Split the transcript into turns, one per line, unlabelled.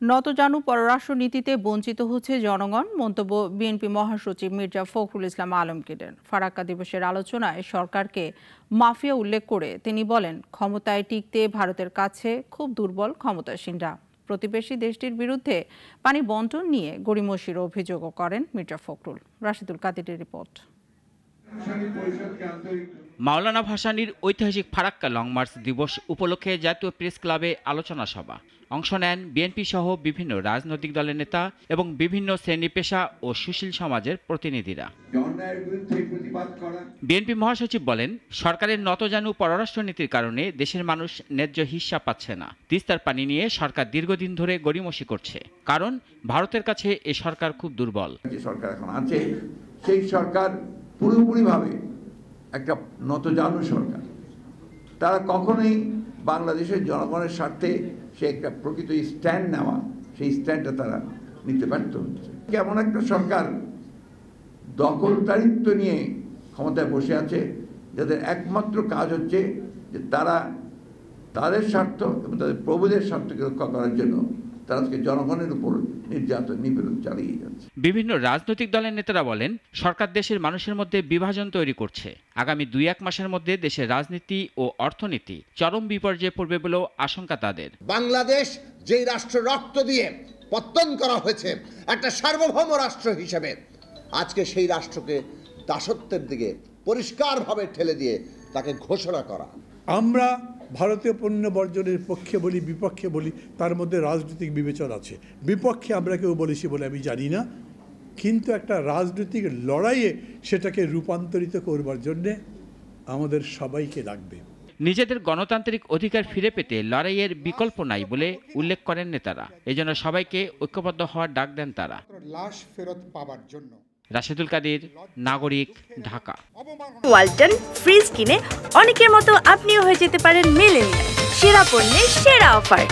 নতজানু পররাষ্ট্রনীতিতে বঞ্চিত হচ্ছে জনগণ, মন্তব্য বিএনপি মহাসচিব মির্জা ফখরুল ইসলাম আলমগীরের। ফারাক্কা দিবসের আলোচনায় সরকারকে মাফিয়া উল্লেখ করে তিনি বলেন, ক্ষমতায় টিকতে ভারতের কাছে খুব দুর্বল ক্ষমতাসীনরা। প্রতিবেশী দেশটির বিরুদ্ধে পানি বণ্টন নিয়ে গড়িমসির অভিযোগও করেন মির্জা ফখরুল। রাশিদুল কাদিরের রিপোর্ট।
মাওলানা ভাসানীর ঐতিহাসিক ফারাক্কা লং মার্চ দিবস উপলক্ষে জাতীয় প্রেস ক্লাবে আলোচনা সভা। অংশ নেন বিএনপি সহ বিভিন্ন রাজনৈতিক দলের নেতা এবং বিভিন্ন শ্রেণী পেশা ও সুশীল সমাজের প্রতিনিধিরা। বিএনপি মহাসচিব বলেন, সরকারের নতজানু পররাষ্ট্রনীতির কারণে দেশের মানুষ ন্যায্য হিস্সা পাচ্ছে না। তিস্তার পানি নিয়ে সরকার দীর্ঘদিন ধরে গড়িমসি করছে, কারণ ভারতের কাছে এ সরকার খুব দুর্বল।
যে সরকার এখন আছে সেই সরকার পুরোপুরিভাবে একটা নতজানু সরকার। তারা কখনোই বাংলাদেশের জনগণের স্বার্থে সে একটা প্রকৃত স্ট্যান্ড নেওয়া, সেই স্ট্যান্ডটা তারা নিতে ব্যর্থ হচ্ছে। এমন একটা সরকার দখলদারিত্ব নিয়ে ক্ষমতায় বসে আছে, যাদের একমাত্র কাজ হচ্ছে যে তারা তাদের স্বার্থ এবং তাদের প্রভুদের স্বার্থকে রক্ষা করার জন্য তারা আজকে জনগণের উপর নির্যাতন নিপীড়ন চালিয়ে যাচ্ছে।
বিভিন্ন রাজনৈতিক দলের নেতারা বলেন, সরকার দেশের মানুষের মধ্যে বিভাজন তৈরি করছে। আগামী 2-1 মাসের মধ্যে দেশের রাজনীতি ও অর্থনীতি চরম বিপর্যয়ে পড়বে বলেও আশঙ্কা তাদের।
বাংলাদেশ যেই রাষ্ট্র রক্ত দিয়ে পত্তন করা হয়েছে একটা সার্বভৌম রাষ্ট্র হিসেবে, আজকে সেই রাষ্ট্রকে দাসত্বের দিকে পরিষ্কারভাবে ঠেলে দিয়ে তাকে ঘোষণা করা।
আমরা ভারতীয় পণ্য বর্জনের পক্ষে বলি, বিপক্ষে বলি, তার মধ্যে রাজনৈতিক বিবেচনা আছে। বিপক্ষে আমরা কেউ বলেছি বলে আমি জানি না, কিন্তু একটা রাজনৈতিক লড়াইয়ে সেটাকে রূপান্তরিত করবার জন্যে আমাদের সবাইকে লাগবে।
নিজেদের গণতান্ত্রিক অধিকার ফিরে পেতে লড়াইয়ের বিকল্প নাই বলে উল্লেখ করেন নেতারা। এজন্য সবাইকে ঐক্যবদ্ধ হওয়ার ডাক দেন তারা।
লাশ ফেরত পাওয়ার জন্য।
রাশিদুল কাদির, নাগরিক, ঢাকা।
ওয়ালটন ফ্রিজ কিনে অনেকের মতো আপনিও হয়ে যেতে পারেন মিলেনিয়াল। সেরা পণ্যের সেরা অফার।